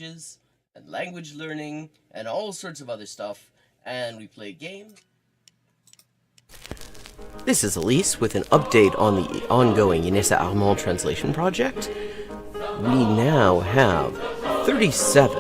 and language learning and all sorts of other stuff, and we play game. This is Elise with an update on the ongoing Inessa Armand translation project. We now have 37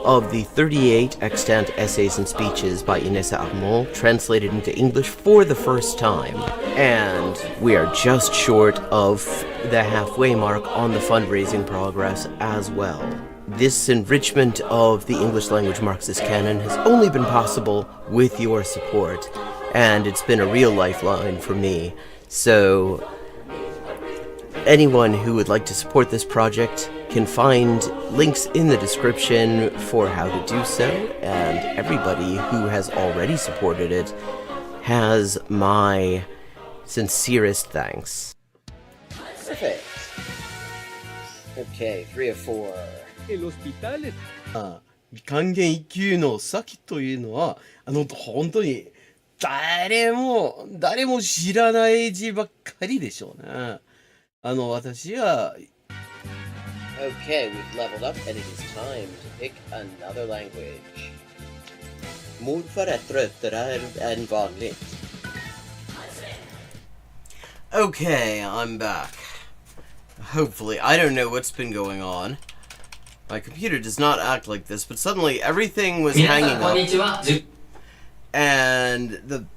of the 38 extant essays and speeches by Inessa Armand translated into English for the first time, and we are just short of the halfway mark on the fundraising progress as well. This enrichment of the English language Marxist canon has only been possible with your support, and it's been a real lifeline for me. So anyone who would like to support this project can find links in the description for how to do so, and everybody who has already supported it has my sincerest thanks. Perfect. Okay, 3 of 4. El hospital. 漢検1級の先というのは本当に誰も知らない字ばっかりでしょうね。私は Okay, we've leveled up and it is time to pick another language. Mordförrätt tröttare än vanligt. Okay, I'm back. Hopefully, I don't know what's been going on. My computer does not act like this, but suddenly everything was hanging up. And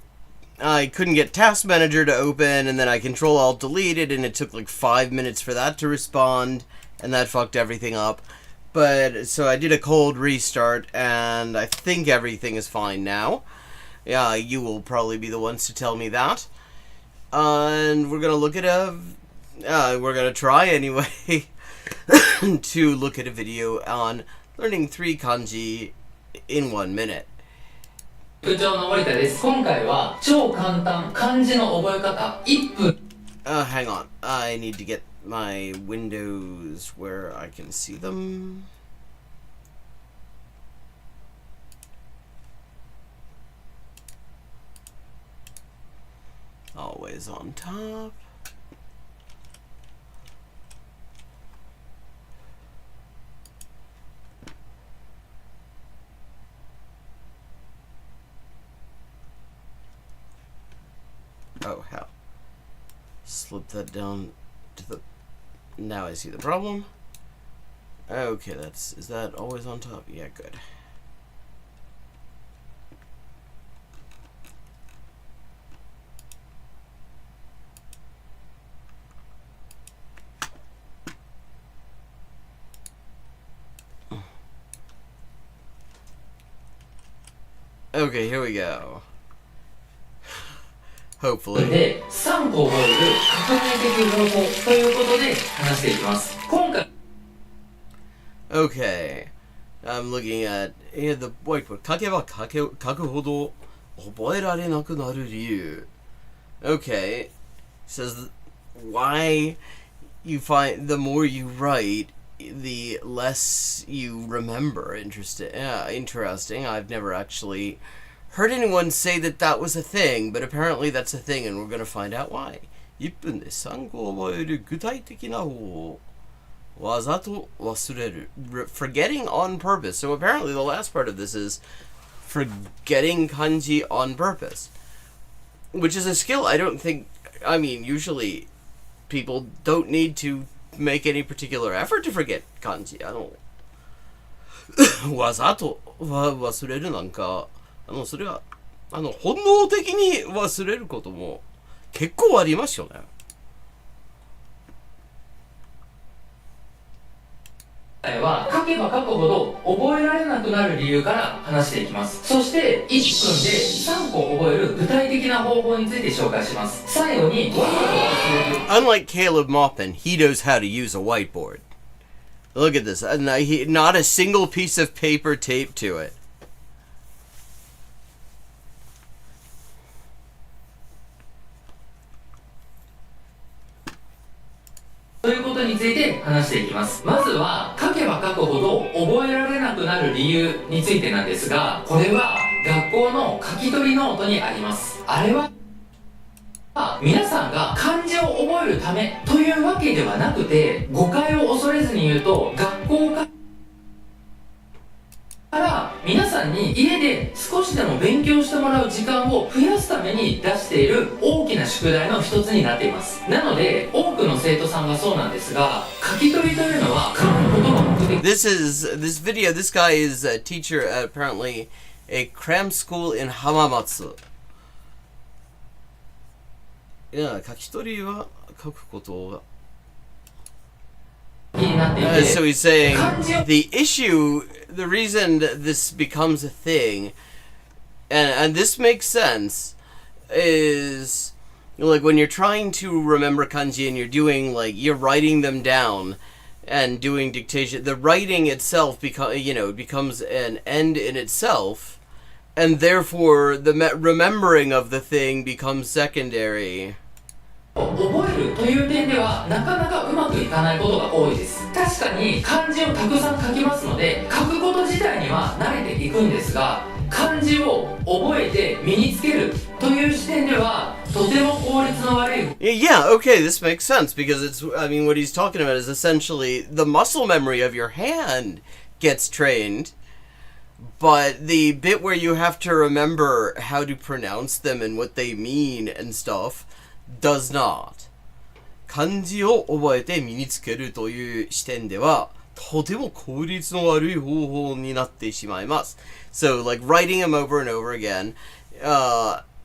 I couldn't get Task Manager to open, and then I Control-Alt-Delete it, and it took like 5 minutes for that to respond, and that fucked everything up. But, so I did a cold restart, and I think everything is fine now. Yeah, you will probably be the ones to tell me that. And we're gonna look at we're gonna try anyway, to look at a video on learning 3 kanji in 1 minute. 部長の森田です。今回は超簡単漢字の覚え方1分。Hang on. I need to get my windows where I can see them. Always on top. Oh, hell. Slip that down to the... Now I see the problem. Okay, is that always on top? Yeah, good. Okay, here we go. Hopefully. で、3個覚える革命的方法ということで話していきます。今回 Okay. I'm looking at the whiteboard. 書けば書くほど覚えられなくなる理由. Okay. It says why you find the more you write, the less you remember. Interesting. Yeah, interesting. I've never actually heard anyone say that was a thing, but apparently that's a thing, and we're going to find out why. 1分で3個覚える具体的な方法。わざと忘れる。Forgetting on purpose. So apparently the last part of this is forgetting kanji on purpose, which is a skill usually people don't need to make any particular effort to forget kanji. わざと忘れるなんか、それは本能的に忘れることも結構ありますよね。は書けば書くほど覚えられなくなる理由から話していきます。そして1分で3個覚える具体的な方法について紹介します。最後に Unlike Caleb Maupin, he knows how to use a whiteboard. Look at this. Not a single piece of paper taped to it. ということについて話していきます。まずは書けば書くほど覚えられなくなる理由についてなんですが、これは学校の書き取りノートにあります。あれは皆さんが漢字を覚えるためというわけではなくて、誤解を恐れずに言うと学校がから皆さんに家で少しでも勉強してもらう時間を増やすために出している大きな宿題の一つになっています。なので多くの生徒さんがそうなんですが、書き取りというのは書くことが目的。This video, this guy is a teacher at apparently a cram school in Hamamatsu. いや、書き取りは書くことが。So he's saying the issue, the reason that this becomes a thing, and this makes sense, is like when you're trying to remember kanji and you're doing you're writing them down and doing dictation. The writing itself becomes an end in itself, and therefore the remembering of the thing becomes secondary. 覚えるという点ではなかなかうまくいかないことが多いです。確かに漢字をたくさん書きますので、書くこと自体には慣れていくんですが、漢字を覚えて身につけるという視点ではとても効率の悪い。Yeah, okay, this makes sense because what he's talking about is essentially the muscle memory of your hand gets trained, but the bit where you have to remember how to pronounce them and what they mean and stuff does not. 漢字を覚えて身につけるという視点ではとても効率の悪い方法になってしまいます。So writing them over and over again,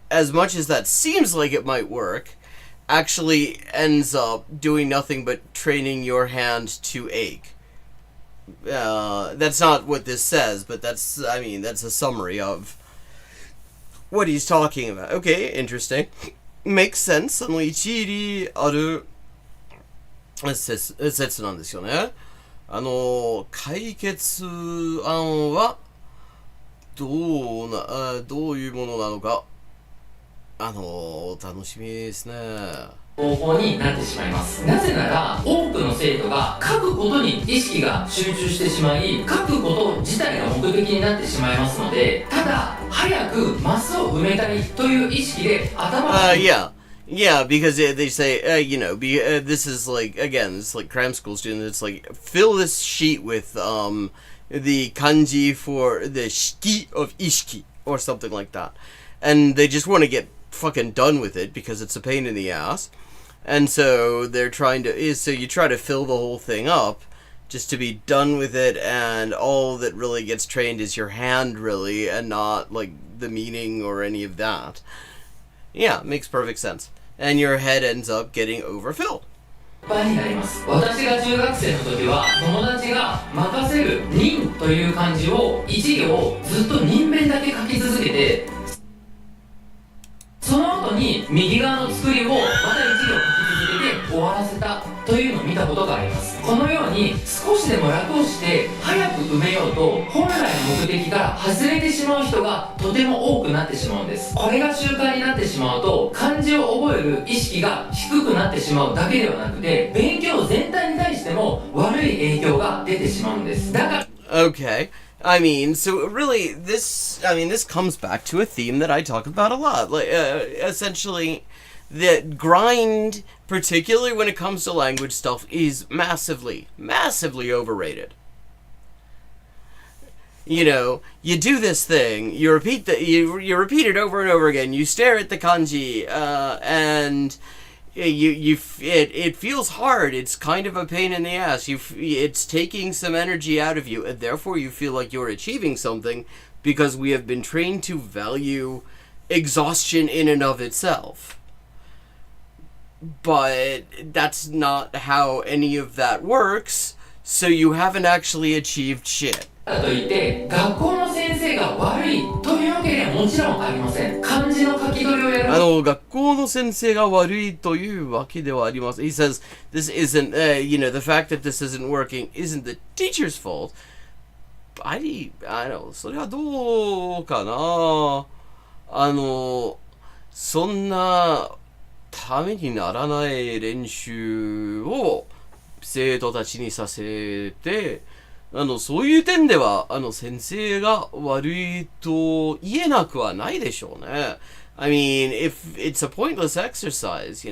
as much as that seems like it might work, actually ends up doing nothing but training your hand to ache. That's not what this says, but that's a summary of what he's talking about. Okay, interesting. Makes sense. 一理ある説なんですよね。解決案はどういうものなのか、楽しみですね。方法になってしまいます。なぜなら多くの生徒が書くことに意識が集中してしまい、書くこと自体が目的になってしまいますので、ただ早くマスを埋めたいという意識で頭がYeah, because they say, this is again, it's like cram school students, it's fill this sheet with the kanji for the shiki of ishiki, or something like that. And they just want to get fucking done with it because it's a pain in the ass. And so they're so you try to fill the whole thing up just to be done with it, and all that really gets trained is your hand, really, and not the meaning or any of that. Yeah, makes perfect sense. And your head ends up getting overfilled. いっぱいになります。私が中学生の時は友達が任せる任という漢字を一行ずっと任弁だけ書き続けて、その後に右側の作りをまた一行書き続けて終わらせたというのを見たことがあります。このように少しでも楽をして早く埋めようと本来の目的から外れてしまう人がとても多くなってしまうんです。これが習慣になってしまうと漢字を覚える意識が低くなってしまうだけではなくて、勉強全体に対しても悪い影響が出てしまうんです。だから Okay. So really, this comes back to a theme that I talk about a lot. Essentially, the grind, particularly when it comes to language stuff, is massively, massively overrated. You do this thing, you repeat it over and over again, you stare at the kanji, and it feels hard. It's kind of a pain in the ass. It's taking some energy out of you, and therefore you feel like you're achieving something because we have been trained to value exhaustion in and of itself. But that's not how any of that works, so you haven't actually achieved shit. といって学校の先生が悪いというわけではもちろんありません。漢字の書き取りをやる。学校の先生が悪いというわけではありません。He says this isn't, the fact that this isn't working isn't the teacher's fault. I know, それはどうかな。そんなためにならない練習を生徒たちにさせて、そういう点では、先生が悪いと言えなくはないでしょうね。if it's a pointless exercise,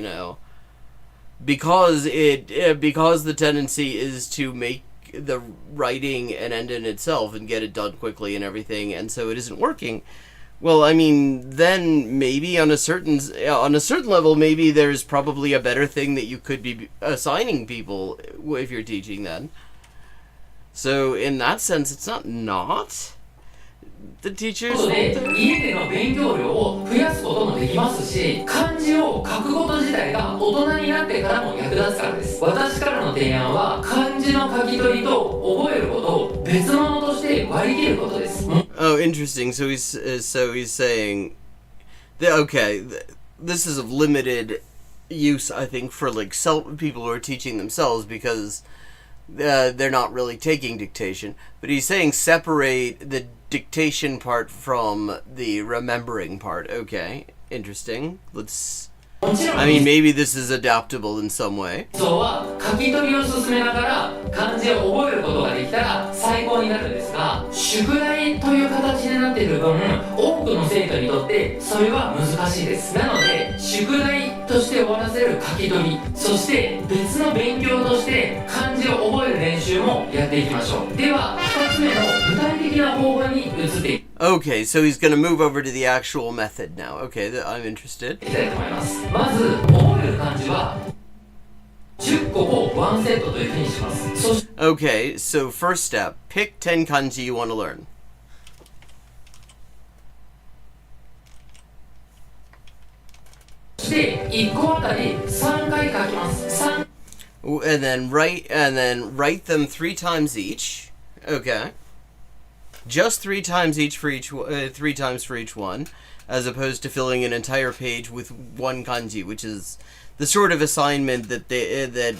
because the tendency is to make the writing and end in itself and get it done quickly and everything, and so it isn't working. Well, I mean, then maybe on a certain level, maybe there's probably a better thing that you could be assigning people if you're teaching then. So in that sense, it's not the teacher's こと fault で there. 家での勉強量を増やすこともできますし、漢字を書くこと自体が大人になってからも役立つからです。私からの提案は漢字の書き取りと覚えることを別物として割り切ることです。 Oh, interesting. So he's saying that, okay, this is of limited use, I think, for like people who are teaching themselves, because they're not really taking dictation. But he's saying separate the dictation part from the remembering part. Okay, interesting. I mean, maybe this is adaptable in some way. そうは書き取りを進めながら漢字を覚えることができたら最高になるんですが、宿題という形になっている分、多くの生徒にとってそれは難しいです。なので宿題として終わらせる書き取り、そして別の勉強として漢字を覚える練習もやっていきましょう。では2つ目の具体的な方法に移っていき Okay, so he's gonna move over to the actual method now. Okay, I'm interested. たいと思います。まず覚える漢字は10個を1セットというふうにします。そして Okay, so first step, pick 10 kanji you want to learn. 1個あたり3回書きます。And then write them 3 times each. Okay. Just 3 times each for 3 times for each one, as opposed to filling an entire page with one kanji, which is the sort of assignment that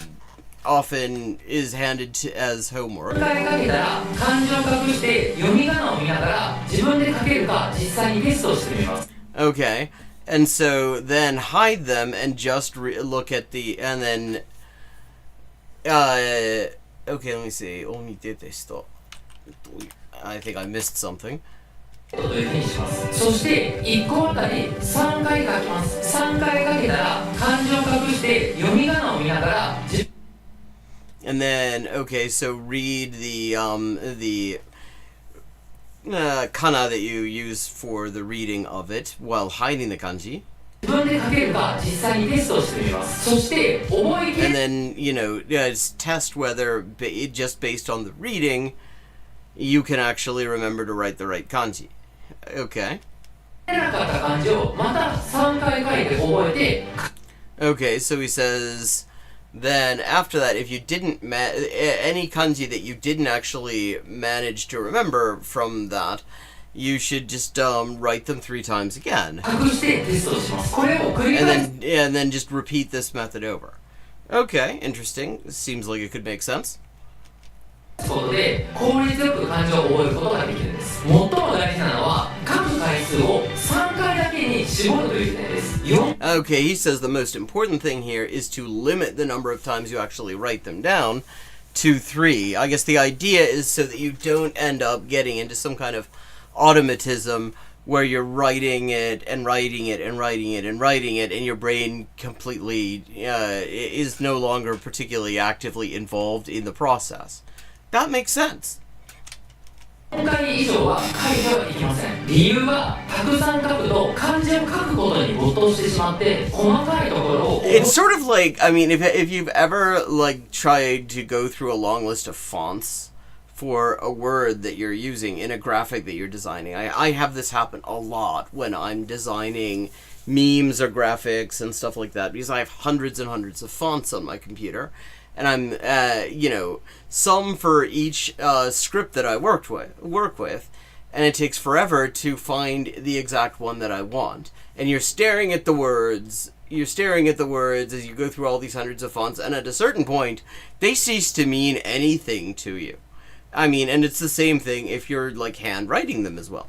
often is handed as homework. 3回書けたら漢字を隠して読み仮名を見ながら自分で書けるか実際にテストをしてみます。 Okay, and so then hide them and just look at and then okay, let me see. I think I missed something. というふうにします。そして1個あたり3回書きます。3回書けたら漢字を隠して読み仮名を見ながら And then, okay, so read the kana that you use for the reading of it while hiding the kanji. 自分で書けるか実際にテストをしてみます。そして覚えきれ And then, test whether, just based on the reading, you can actually remember to write the right kanji. Okay. なかった漢字をまた3回書いて覚えて Okay, so he says, then after that, if you didn't any kanji that you didn't actually manage to remember from that, you should just write them 3 times again. 隠してテストをします。これを繰り返す And then just repeat this method over. Okay, interesting. Seems like it could make sense. ことで効率よく漢字を覚えることができるんです。最も大事なのは書く回数を3回だけに絞るという点です。Okay, he says the most important thing here is to limit the number of times you actually write them down to 3. I guess the idea is so that you don't end up getting into some kind of automatism where you're writing it and writing it and writing it and writing it, and your brain completely is no longer particularly actively involved in the process. That makes sense. 4回以上は書いてはいけません。理由はたくさん書くと漢字を書くことに没頭してしまって細かいところを It's sort of like, I mean, if you've ever tried to go through a long list of fonts for a word that you're using in a graphic that you're designing. I have this happen a lot when I'm designing memes or graphics and stuff like that, because I have hundreds and hundreds of fonts on my computer, and I'm some for each script that I work with, and it takes forever to find the exact one that I want. And you're staring at the words as you go through all these hundreds of fonts, and at a certain point they cease to mean anything to you. I mean, and it's the same thing if you're handwriting them as well.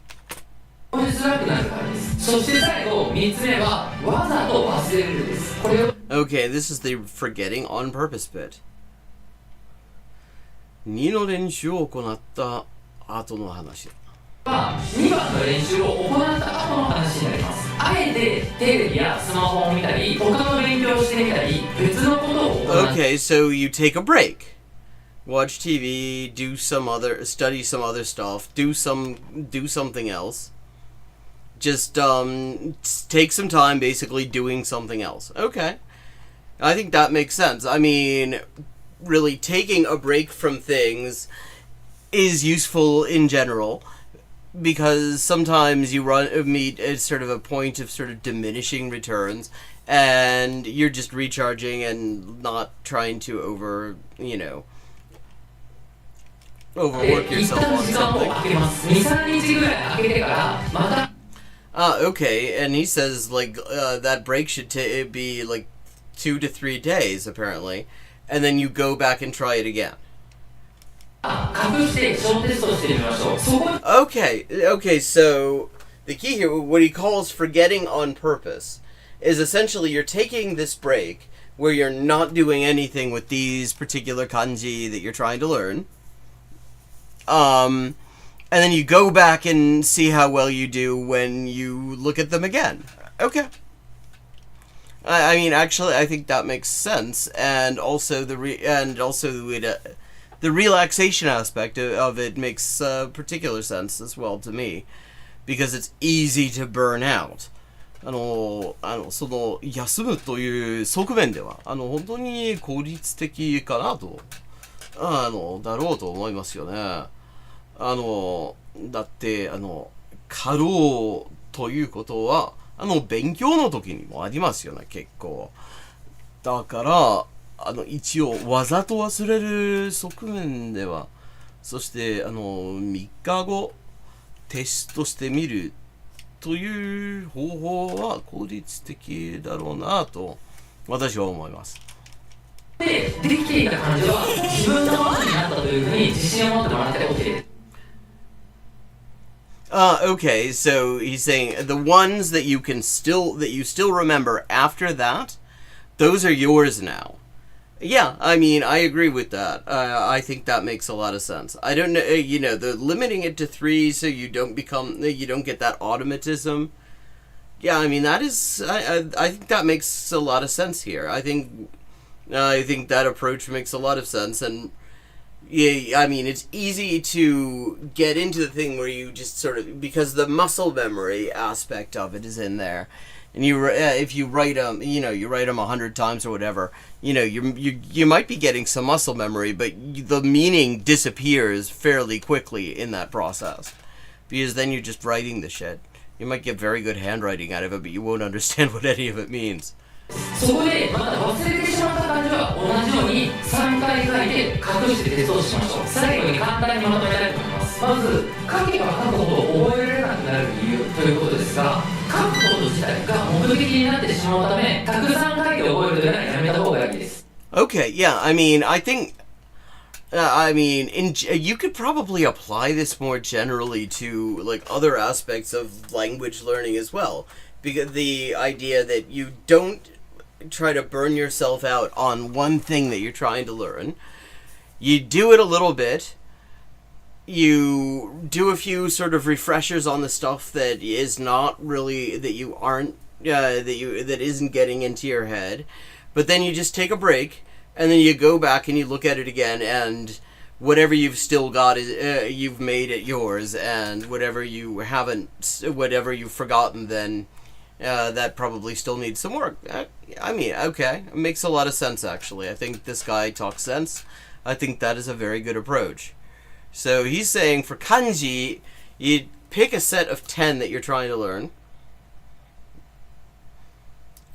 覚えづらくなるからです。そして最後3つ目はわざと忘れるです。これを Okay, this is the forgetting on purpose bit. 2の練習を行った後の話。は2番の練習を行った後の話になります。あえてテレビやスマホを見たり他の勉強をしてみたり別のことを行う。 Okay, so you take a break. watch TV, study some other stuff, do something else. Just take some time basically doing something else. Okay. I think that makes sense. I mean, really taking a break from things is useful in general, because sometimes you meet at sort of a point of sort of diminishing returns, and you're just recharging and not trying to overwork yourself on something. Okay, and he says that break should be like 2 to 3 days apparently, and then you go back and try it again. Okay, so the key here, what he calls forgetting on purpose, is essentially you're taking this break where you're not doing anything with these particular kanji that you're trying to learn. And then you go back and see how well you do when you look at them again. Okay. I mean, actually, I think that makes sense, and also the relaxation aspect of it makes particular sense as well to me, because it's easy to burn out. その休むという側面では本当に効率的かなとだろうと思いますよね。だって過労ということは勉強の時にもありますよね、結構。だから一応わざと忘れる側面では、そして3日後テストしてみるという方法は効率的だろうなと私は思います。できていた感じは自分のものになったというふうに自信を持ってもらって OK です。Okay, so he's saying the ones that you still remember after that, those are yours now. Yeah, I mean, I agree with that. I think that makes a lot of sense. I don't know, the limiting it to 3 so you don't get that automatism. Yeah, I mean, that is, I think that makes a lot of sense here. I think that approach makes a lot of sense, and yeah, I mean, it's easy to get into the thing where you just sort of, because the muscle memory aspect of it is in there. And if you write them, you write them 100 times or whatever, you might be getting some muscle memory, but the meaning disappears fairly quickly in that process, because then you're just writing the shit. You might get very good handwriting out of it, but you won't understand what any of it means. そこでまた忘れてしまった感じは同じように3回書いて隠してテストしましょう。最後に簡単にまとめたいと思います。まず書けば書くほど覚えられなくなる理由ということですが、書くこと自体が目的になってしまうため、たくさん書いて覚えるというのはやめた方がいいです。Okay, yeah, I mean, I think, you could probably apply this more generally to like other aspects of language learning as well, because the idea that you don't try to burn yourself out on one thing that you're trying to learn. You do it a little bit. You do a few sort of refreshers on the stuff that is not really, that isn't getting into your head. But then you just take a break, and then you go back and you look at it again, and whatever you've still got is you've made it yours, and whatever you've forgotten, then that probably still needs some work. I mean, okay, it makes a lot of sense, actually. I think this guy talks sense. I think that is a very good approach. So he's saying for kanji, you pick a set of 10 that you're trying to learn,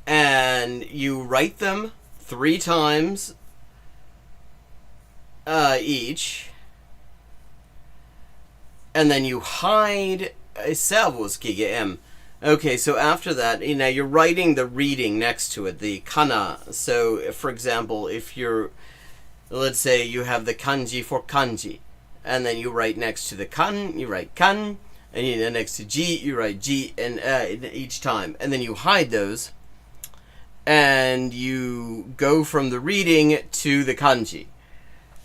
and you write them 3 times each, and then you hide servoskige. Okay, so after that, you're writing the reading next to it, the kana. So, for example, let's say you have the kanji for kanji, and then you write next to the kan, you write kan, and next to ji, you write ji, and each time. And then you hide those, and you go from the reading to the kanji.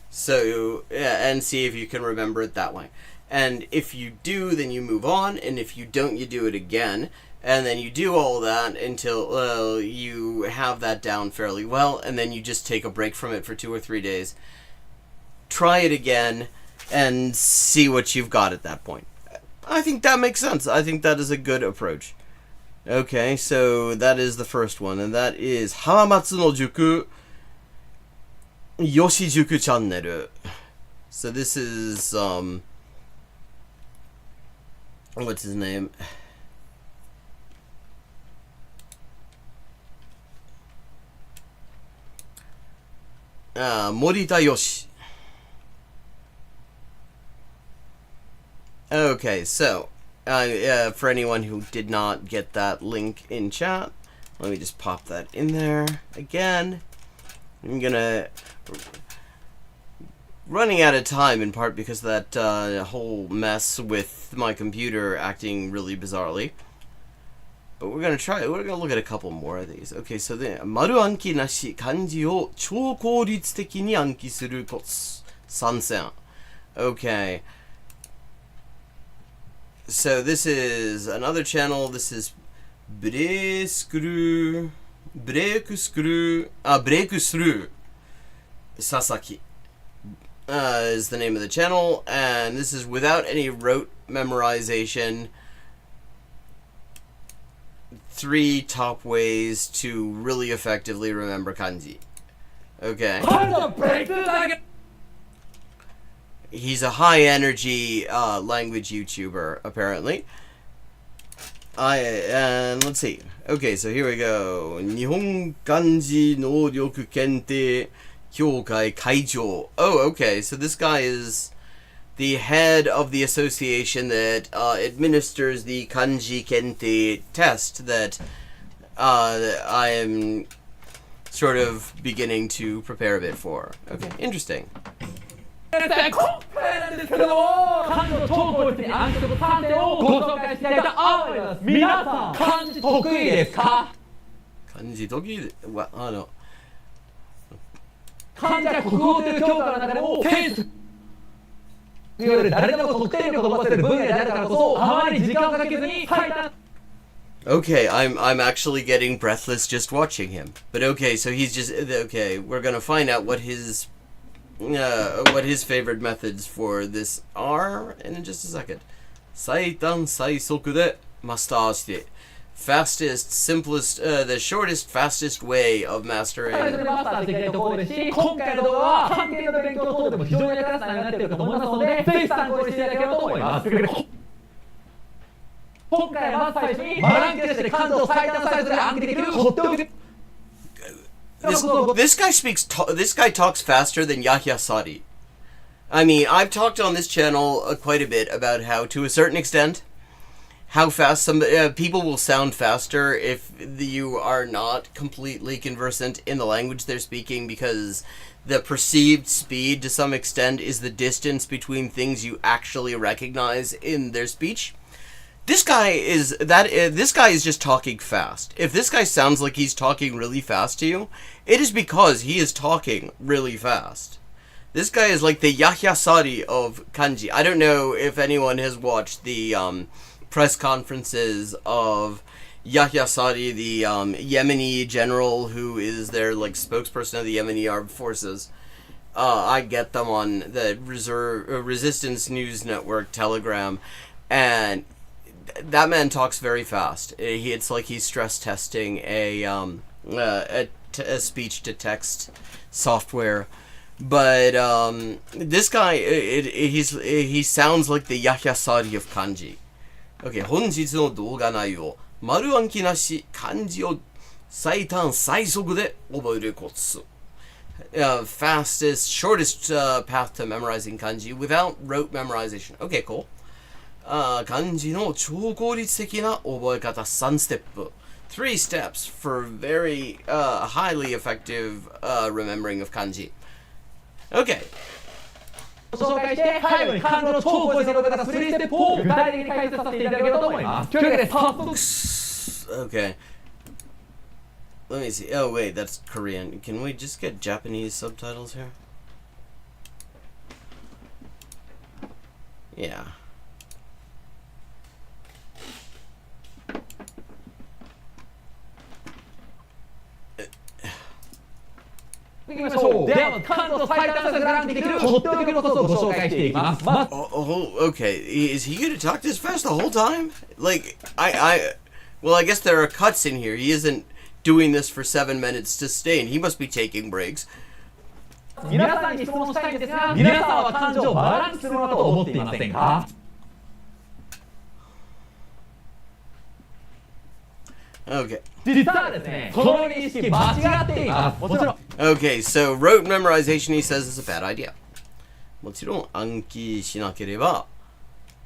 So, and see if you can remember it that way. And if you do, then you move on, and if you don't, you do it again. And then you do all that until you have that down fairly well, and then you just take a break from it for 2 or 3 days. try it again, and see what you've got at that point. I think that makes sense. I think that is a good approach. Okay, so that is the first one, and that is Hamamatsu no Juku Yoshijuku Channel. So this is what's his name? Morita Yoshi. Okay, so for anyone who did not get that link in chat, let me just pop that in there again. I'm gonna running out of time in part because of that whole mess with my computer acting really bizarrely. But we're gonna look at a couple more of these. Okay, so the maru anki nashi kanji o chou kouritsu teki ni anki suru kotsu sansen. Okay. So this is another channel. This is Breakusuru Sasaki is the name of the channel, and this is without any rote memorization. 3 top ways to really effectively remember kanji. Okay. He's a high energy language YouTuber, apparently. And let's see. Okay, so here we go. Nihon Kanji no Ryoku Kente Kyoukai Kaijo. Oh, okay, so this guy is the head of the association that administers the Kanji Kente test that I am sort of beginning to prepare a bit for. Okay, interesting. Kanji 得意で、漢字は国語という教科の中でも天才いわゆる誰でも得点力を伸ばせる分野であるからこそ、あまり時間をかけずに最短。 Okay, I'm actually getting breathless just watching him. But okay, so he's just okay. We're gonna find out what his favorite methods for this are in just a second. 最短最速でマスターして。Fastest, simplest, the shortest, fastest way of mastering. マスターしていきたいところですし、今回の動画は漢検の勉強等でも非常に役立つ内容になっているかと思いますので、ぜひ参考にしていただければと思います。今回はまず最初にバランケして漢字を最短サイズで暗記できるとっておき。This guy talks faster than Yahya Sadi. I mean, I've talked on this channel quite a bit about how, to a certain extent, how fast some people will sound faster if you are not completely conversant in the language they're speaking, because the perceived speed to some extent is the distance between things you actually recognize in their speech. This guy is just talking fast. If this guy sounds like he's talking really fast to you, it is because he is talking really fast. This guy is like the Yahya Sadi of kanji. I don't know if anyone has watched the press conferences of Yahya Sadi, the Yemeni general who is their like spokesperson of the Yemeni armed forces. I get them on the Resistance News Network Telegram, and that man talks very fast. It's like he's stress testing a speech to text software. But this guy, he sounds like the Yahya Sadi of kanji. Okay, 本日の動画内容、丸暗記なし漢字を最短最速で覚えるコツ。Fastest, shortest path to memorizing kanji without rote memorization. Okay, cool. 漢字の超効率的な覚え方3ステップ。3 steps for very highly effective remembering of kanji. Okay. 紹介して最後に漢字の超効率的な覚え方3ステップを具体的に解説させていただければと思います。というわけで早速。Okay. Let me see. Oh wait, that's Korean. Can we just get Japanese subtitles here? Yeah. 行きましょう。ょう。ではまず漢字を最短速でランクできるとっておきのコツをご紹介していきます。まず Okay. Is he gonna talk this fast the whole time? Like, well, I guess there are cuts in here. He isn't doing this for 7 minutes sustained. He must be taking breaks. 皆さんに質問したいんですが、皆さんは漢字をバランスするものだと思っていませんか？ Okay. 実はですね、この認識間違っています。もちろん Okay, so rote memorization, he says, is a bad idea. もちろん暗記しなければ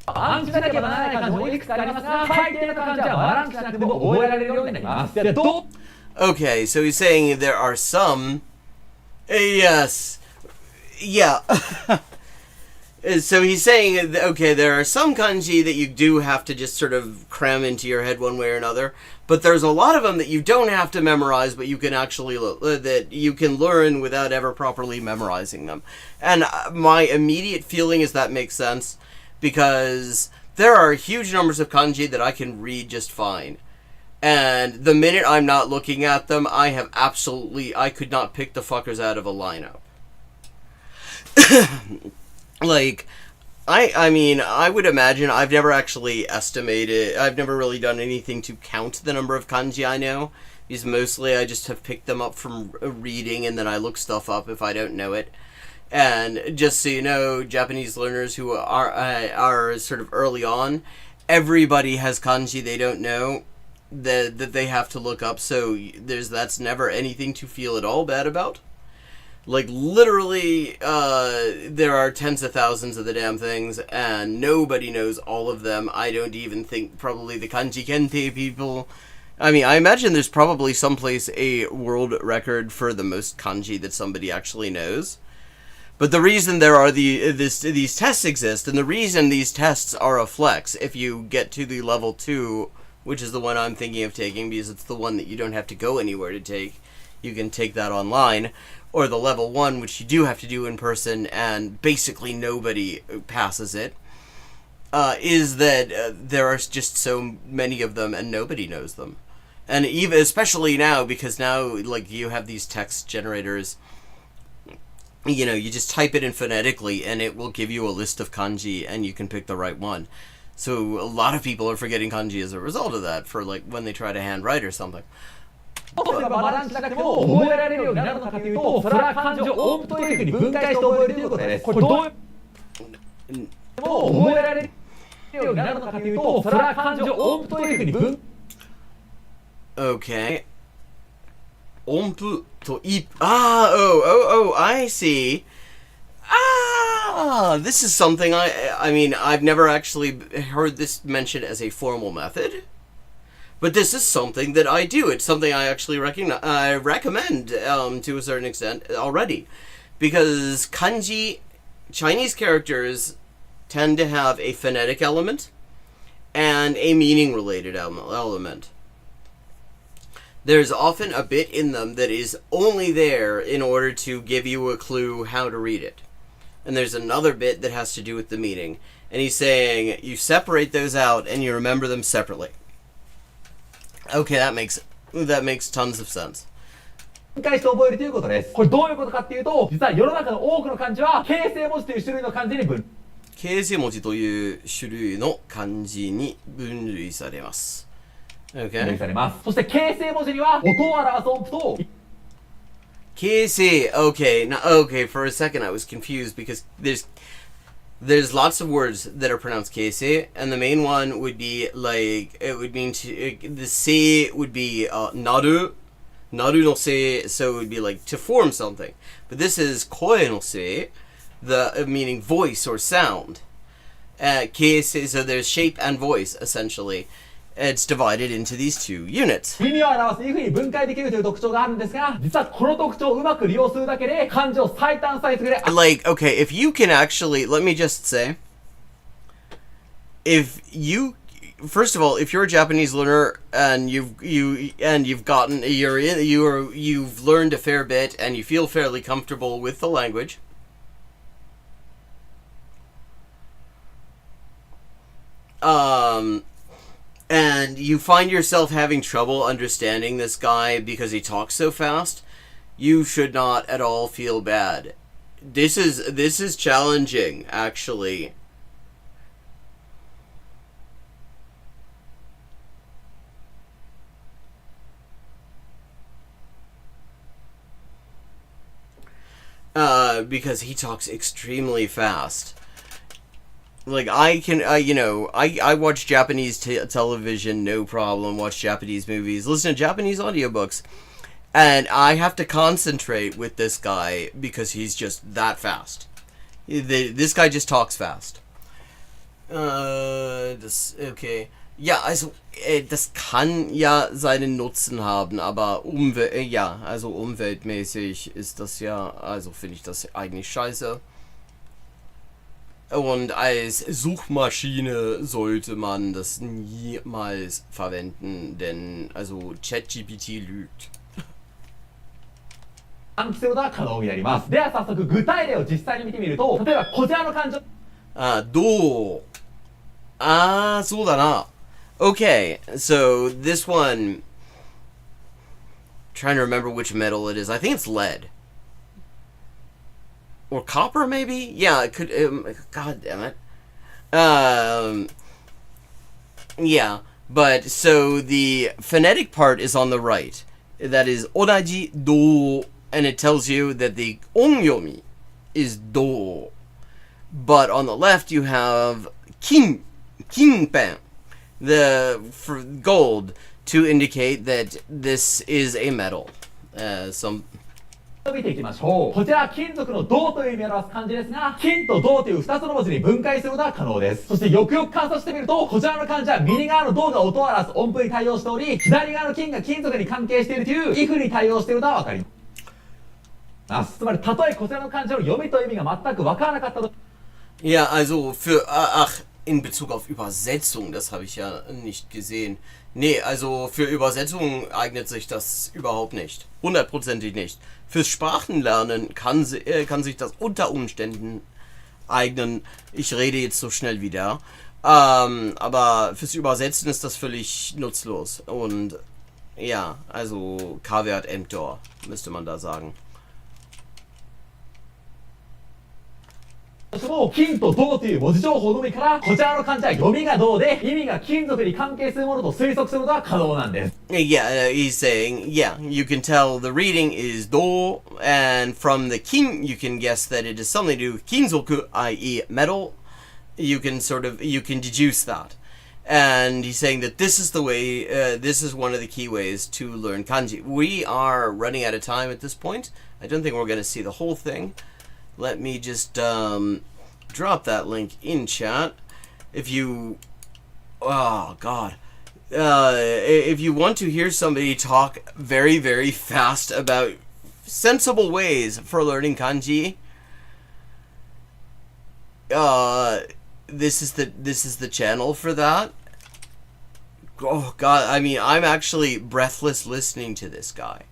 暗記しなければならない漢字もいくつかありますが、大抵の漢字はバランスしなくても覚えられるようになります。で、Okay, so he's saying there are some. Yes. Yeah. So he's saying, okay, there are some kanji that you do have to just sort of cram into your head one way or another, but there's a lot of them that you don't have to memorize, but you can actually, that you can learn without ever properly memorizing them. And my immediate feeling is that makes sense, because there are huge numbers of kanji that I can read just fine. And the minute I'm not looking at them, I could not pick the fuckers out of a lineup. Like, I mean, I would imagine, I've never actually estimated, I've never really done anything to count the number of kanji I know, because mostly I just have picked them up from reading, and then I look stuff up if I don't know it. And just so you know, Japanese learners who are sort of early on, everybody has kanji they don't know that they have to look up, so that's never anything to feel at all bad about. Like, literally, there are tens of thousands of the damn things, and nobody knows all of them. I don't even think probably the kanji kente people. I mean, I imagine there's probably someplace a world record for the most kanji that somebody actually knows. But the reason there are these tests exist, and the reason these tests are a flex, if you get to the level 2, which is the one I'm thinking of taking, because it's the one that you don't have to go anywhere to take. You can take that online. Or the level 1, which you do have to do in person, and basically nobody passes it, is that there are just so many of them, and nobody knows them. And even, especially now, because now, like, you have these text generators, you know, you just type it in phonetically, and it will give you a list of kanji, and you can pick the right one. So a lot of people are forgetting kanji as a result of that, for, like, when they try to handwrite or something. どうすればバランスしなくても覚えられるようになるのかというと、それは漢字を音符というふうに分解して覚えるということです。これどういう覚えられるようになるのかというと、それは漢字を音符というふうに分 Okay. 音符とI see. This is something I mean, I've never actually heard this mentioned as a formal method. But this is something that I do. It's something I actually recommend to a certain extent already. Because kanji, Chinese characters, tend to have a phonetic element and a meaning-related element. There's often a bit in them that is only there in order to give you a clue how to read it. And there's another bit that has to do with the meaning. And he's saying you separate those out and you remember them separately. Okay, that makes tons of sense. 分解して覚えるということです。これどういうことかっていうと、実は世の中の多くの漢字は形成文字という種類の漢字に分形成文字という種類の漢字に分類されます。Okay. 類されます。そして形成文字には音を表す音符と形成 okay, for a second I was confused because there's lots of words that are pronounced keisei, and the main one would be like, it would mean to, the sei would be naru no sei, so it would be like to form something. But this is koe no sei, meaning voice or sound. Keisei, so there's shape and voice essentially. It's divided into these two units. 意味を表すというふうに分解できるという特徴があるんですが、実はこの特徴をうまく利用するだけで漢字を最短最速で Like, okay, if you can actually, let me just say, if you, first of all, if you're a Japanese learner and you've learned a fair bit and you feel fairly comfortable with the language, and you find yourself having trouble understanding this guy because he talks so fast, You should not at all feel bad. This is challenging, actually. Because he talks extremely fast. Like, I can, I watch Japanese television, no problem, watch Japanese movies, listen to Japanese audiobooks, and I have to concentrate with this guy because he's just that fast. This guy just talks fast. Okay. Ja, also, das kann ja seinen Nutzen haben, aber umweltmäßig ist das ja, also finde ich das eigentlich scheiße. Und als Suchmaschine sollte man das niemals verwenden, denn, also, ChatGPT lügt. 暗記することが可能になります。では早速具体例を実際に見てみると、例えばこちらの漢字。どう。そうだな。Okay, so this one, trying to remember which metal it is. I think it's lead. Or copper, maybe? Yeah, it could, god damn it. Yeah, but, so the phonetic part is on the right. That is onaji do, and it tells you that the onyomi is do. But on the left you have kinpen, for gold, to indicate that this is a metal. 見ていきましょう。こちらは金属の銅という意味を表す漢字ですが、金と銅という2つの文字に分解することが可能です。そしてよくよく観察してみると、こちらの漢字は右側の銅が音を表す音符に対応しており、左側の金が金属に関係しているというイフに対応していることが分かります。つまり、たとえこちらの漢字の読みと意味が全く分からなかったと。Ja, also in Bezug auf Übersetzung, das habe ich ja nicht gesehen. Nee, also für Übersetzung eignet sich das überhaupt nicht. 100%ig nicht. Fürs Sprachenlernen kann sich das unter Umständen eignen. Ich rede jetzt so schnell wieder. Aber fürs Übersetzen ist das völlig nutzlos. Und ja, also K-Wert Emptor, müsste man da sagen. 金と銅という文字情報のみから、こちらの漢字は読みが銅で、意味が金属に関係するものと推測することが可能なんです。Yeah, he's saying, yeah, you can tell the reading is do, and from the kin, you can guess that it is something to do with kinzoku, i.e. metal. You can deduce that. And he's saying that this is the way, this is one of the key ways to learn kanji. We are running out of time at this point. I don't think we're going to see the whole thing. Let me just drop that link in chat. If you, oh god, if you want to hear somebody talk very, very fast about sensible ways for learning kanji, this is the channel for that. Oh god, I mean, I'm actually breathless listening to this guy.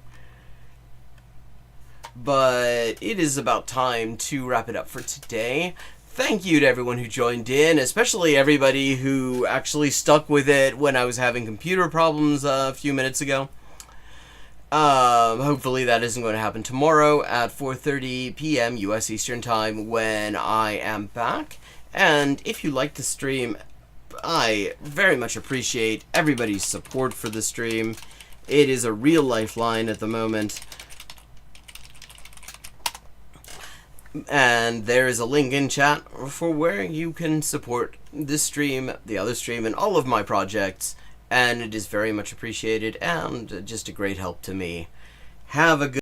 But it is about time to wrap it up for today. Thank you to everyone who joined in, especially everybody who actually stuck with it when I was having computer problems a few minutes ago. Hopefully that isn't going to happen tomorrow at 4:30 p.m. US Eastern Time when I am back. And if you like the stream, I very much appreciate everybody's support for the stream. It is a real lifeline at the moment. And there is a link in chat for where you can support this stream, the other stream, and all of my projects. And it is very much appreciated and just a great help to me. Have a good